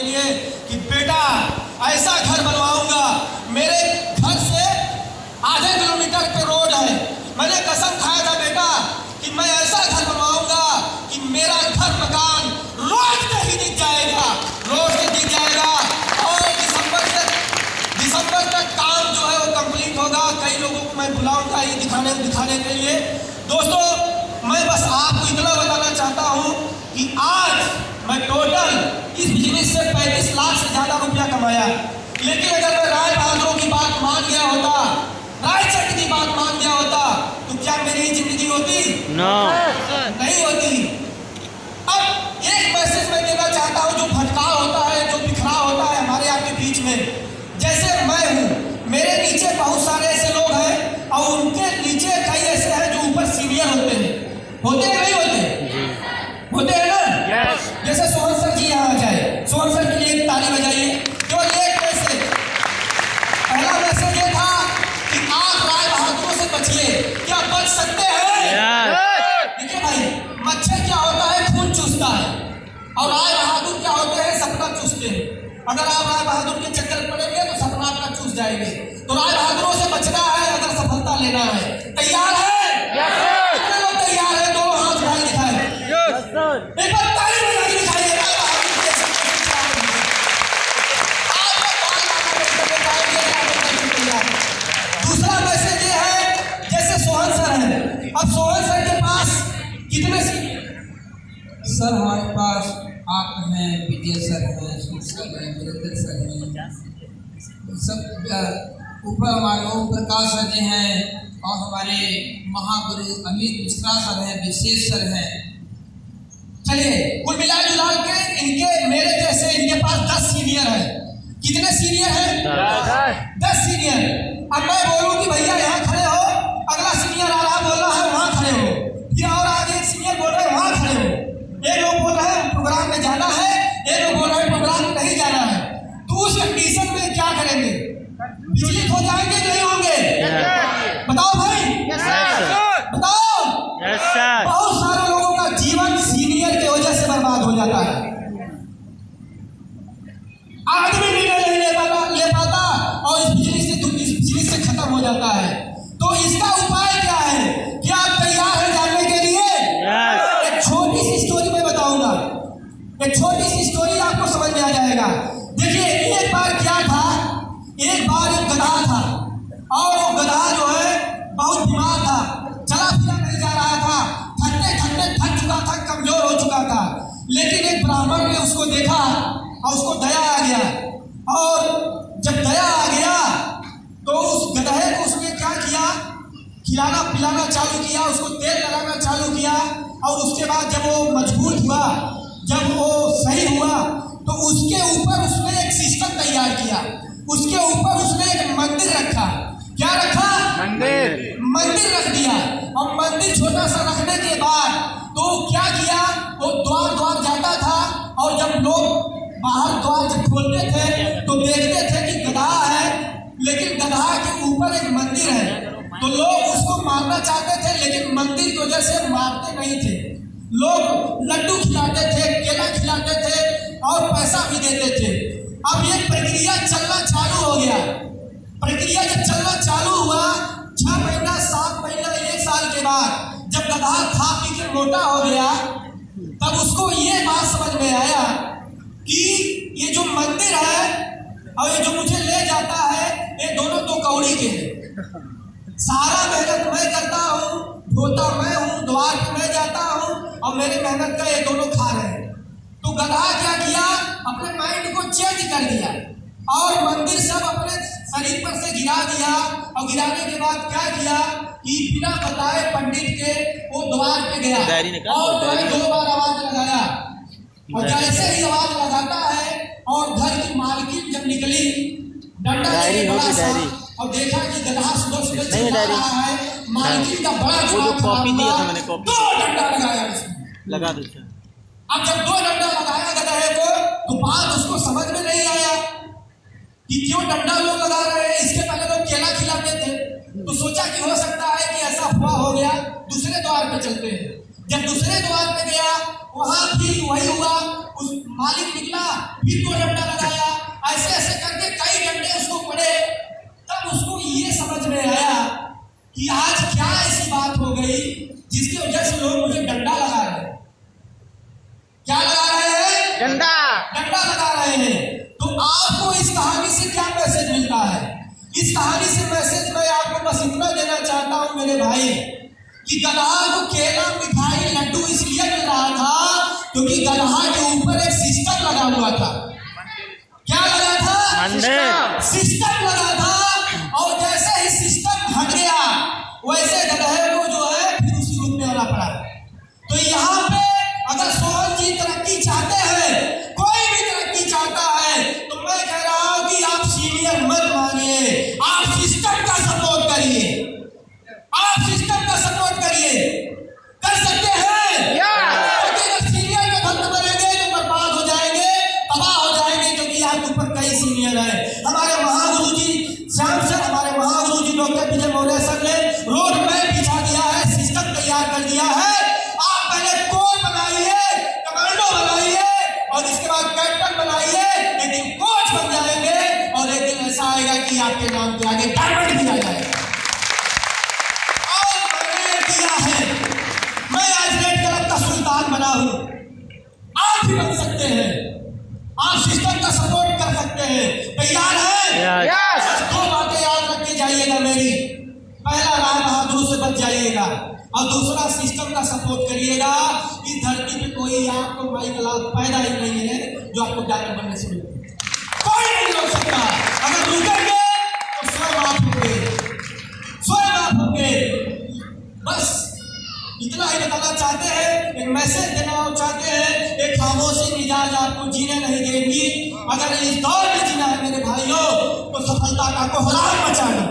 के लिए कि बेटा ऐसा घर बनवाऊंगा, मेरे घर से आधे किलोमीटर पे रोड है, मैंने कसम खाया था बेटा कि मैं ऐसा घर बनवाऊंगा कि मेरा घर मकान रोड पे ही दिख जाएगा, रोड से दिख जाएगा और दिसंबर तक काम जो है वो कंप्लीट होगा। कई लोगों को मैं बुलाऊंगा ये दिखाने के लिए। दोस्तों मैं बस आपको इतना बताना चाहता हूँ कि आज मैं टोटल इस बिजनेस से 35 लाख से ज़्यादा रुपया कमाया, लेकिन अगर मैं राय बहादुरों की बात मान गया होता, रायचंद की बात मान गया होता, तो क्या मेरी जिंदगी होती? नहीं होती। अब एक मैसेज मैं देना चाहता हूँ, जो भटकाव होता है, जो बिखराव होता है हमारे आपके बीच में। जैसे मैं हूँ, मेरे नीचे बहुत सारे ऐसे लोग हैं और उनके नीचे कई ऐसे हैं जो ऊपर सीनियर होते हैं नहीं होते हैं ना? जैसे सोहन सर जी यहाँ आ जाए, सोहन सर के लिए एक ताली बजाइए। केवल एक मैसेज, पहला मैसेज ये था कि आप राय बहादुरों से बचिए। क्या बच सकते हैं? देखिए भाई, मच्छर क्या होता है? खून चूसता है, और राय बहादुर क्या होते हैं? सपना चूसते हैं। अगर आप राय बहादुर के चक्कर पड़ेंगे तो सपना आपका चूस जाएंगे। तो राय बहादुरों से बचना है, अगर सफलता लेना है। तैयार है? कितने लोग तैयार है? दोनों हाथ उठाए दिखाए, एक बार ताली बजाके दिखाइए। राय बहादुर के दूसरा मैसेज ये है, जैसे सोहन सर है, अब सोहन सर के पास कितने सर हमारे पास आप हैं, विजय सर हैं, सर हैं, वीरेंद्र सर हैं, सब ऊपर हमारे ओम प्रकाश सर जी हैं और हमारे महागुरु अमित मिश्रा सर हैं, विशेष सर हैं। चलिए कुल मिला जुला के इनके मेरे जैसे इनके पास 10 सीनियर है। कितने सीनियर हैं? 10 सीनियर। अब मैं बोलूं कि भैया यहाँ खड़े हो, अगला सीनियर आ रहा बोल रहा है वहाँ खड़े हो, फिर और आगे एक सीनियर बोल रहे हैं वहाँ खड़े हो। एक लोग बोल रहे हैं प्रोग्राम में जाना है, एक लोग बोल रहे हैं प्रोग्राम में नहीं जाना है। तो उस कंडीशन में क्या करेंगे? विचलित हो जाएंगे कि नहीं होंगे? बताओ भाई, बताओ। बहुत सारे लोगों का जीवन सीनियर की वजह से बर्बाद हो जाता है। आदमी निर्णय नहीं ले पाता और इस बिजनेस से खत्म हो जाता है। तो इसका उपाय क्या है? क्या आप तैयार हैं जानने के लिए? एक छोटी सी स्टोरी मैं बताऊंगा, एक छोटी सी स्टोरी आपको समझ में आ जाएगा। देखिए एक बार क्या था, एक बार एक गधा था और वो गधा जो है बहुत बीमार था, चला फिरा नहीं जा रहा था, थक चुका था, कमजोर हो चुका था। लेकिन एक ब्राह्मण ने उसको देखा और उसको दया आ गया, और जब दया आ गया तो उस गधे को उसने क्या किया? खिलाना पिलाना चालू किया, उसको तेल लगाना चालू किया। और उसके बाद जब वो मजबूत हुआ, जब वो सही हुआ, तो उसके ऊपर उसने एक सिस्टम तैयार किया, उसके ऊपर उसने एक मंदिर रखा। क्या रखा? मंदिर रख दिया। और मंदिर छोटा सा रखने के बाद तो क्या किया? वो द्वार जाता था, और जब लोग बाहर द्वार जब खोलते थे तो देखते थे कि गधा है, लेकिन गधा के ऊपर एक मंदिर है। तो लोग उसको मारना चाहते थे, लेकिन मंदिर की वजह से मारते नहीं थे। लोग लड्डू खिलाते थे, केला खिलाते थे और पैसा भी देते थे। अब ये प्रक्रिया चलना चालू हो गया। प्रक्रिया जब चलना चालू हुआ, 6 महीना 7 महीना 1 साल के बाद जब गधा खा पी के मोटा हो गया, तब उसको ये बात समझ में आया कि ये जो मंदिर है और ये जो मुझे ले जाता है, ये दोनों तो कौड़ी के हैं। सारा मेहनत मैं करता हूँ, धोता मैं हूँ, द्वार पे मैं जाता हूँ, और मेरी मेहनत का ये दोनों खा रहे हैं। तो गधा क्या किया? अपने माइंड को चेंज कर दिया और मंदिर सब अपने शरीर पर से गिरा दिया। और गिराने के बाद क्या किया कि बिना बताए पंडित के वो द्वार पे गया और 2 बार आवाज लगाया। और जैसे ही आवाज लगाता है और घर की मालकिन जब निकली डंडा लेके बड़ा सा, और देखा कि गधा सुबह चला रहा है, मालकिन का बड़ा कॉपी दिया था मैंने, 2 डंडा लगाया उसने। लगा दो। अब जब 2 डंडा लगाया गधे को, तो बात उसको समझ में नहीं आया कि क्यों डंडा लोग लगा रहे हैं। इसके पहले लोग केला खिलाते थे, तो सोचा कि हो सकता है कि ऐसा हुआ हो गया, दूसरे द्वार पे चलते हैं। जब दूसरे द्वार पे गया वहां भी वही हुआ, उस मालिक निकला फिर 2 डंडा लगाया, ऐसे ऐसे करके कई डंडे उसको पड़े। तब उसको ये समझ में आया कि आज क्या ऐसी बात हो गई जिसकी वजह से लोग मुझे डंडा लगा रहे हैं। क्या लगा रहे हैं? डंडा। डंडा लगा रहे हैं। तो आपको इस कहानी से क्या मैसेज मिलता है? इस कहानी से मैसेज मैं आपको बस इतना देना चाहता हूं मेरे भाई कि गदहा को केला मिठाई लड्डू इसलिए मिल रहा था क्योंकि गदहा के ऊपर एक सिस्टम लगा हुआ था। क्या लगा था? सिस्टम लगा था। और जैसे ही सिस्टम हट गया वैसे गदहे को जो है फिर उसी रूप में आना पड़ा। तो यहाँ पे अगर सोहन जी तरक्की चाहते हैं, कोई भी तरक्की चाहता है, तो मैं कह रहा हूं कि आप सीनियर मत मानिए, आप सिस्टम का सपोर्ट करिए। आप सिस्टम का सपोर्ट करिए। कर सकते हैं? अगर सीनियर के भक्त बनेंगे तो बर्बाद हो जाएंगे, तबाह हो जाएंगे, क्योंकि आपके ऊपर कई सीनियर है। हमारे महागुरु जी श्याम सर, हमारे महागुरु जी डॉक्टर विजय मौर्य सर ने रोड मैप बिछा दिया है, सिस्टम तैयार कर दिया है। आप पहले कोर बनाइए, कमांडो बनाइए और इसके बाद कैप्टन बनाइए, एक दिन कोच बन जाएंगे और एक दिन ऐसा आएगा कि आपके नाम के आगे डायमंड भी आ जाएगा। मैं आज रेड क्लब का सुल्तान बना हूं, आप भी बन सकते हैं। आप सिस्टम का सपोर्ट कर सकते हैं। तैयार है? बस 2 बातें याद रख के जाइएगा मेरी। पहला, राय बहादुर से बच जाइएगा और दूसरा, सिस्टम का सपोर्ट करिएगा। इस धरती पे कोई आपको माइक पैदा ही नहीं है जो आपको डायमंड बनने से रोके। कोई नहीं रोक सकता। अगर रुकेंगे तो स्वयं आप होंगे, स्वयं आप होंगे। बस इतना ही बताना चाहते हैं, एक मैसेज देना चाहते हैं। एक खामोशी मिजाज आपको जीने नहीं देंगी। अगर इस दौर में जीना है मेरे भाइयों तो सफलता का कोहराम मचाना।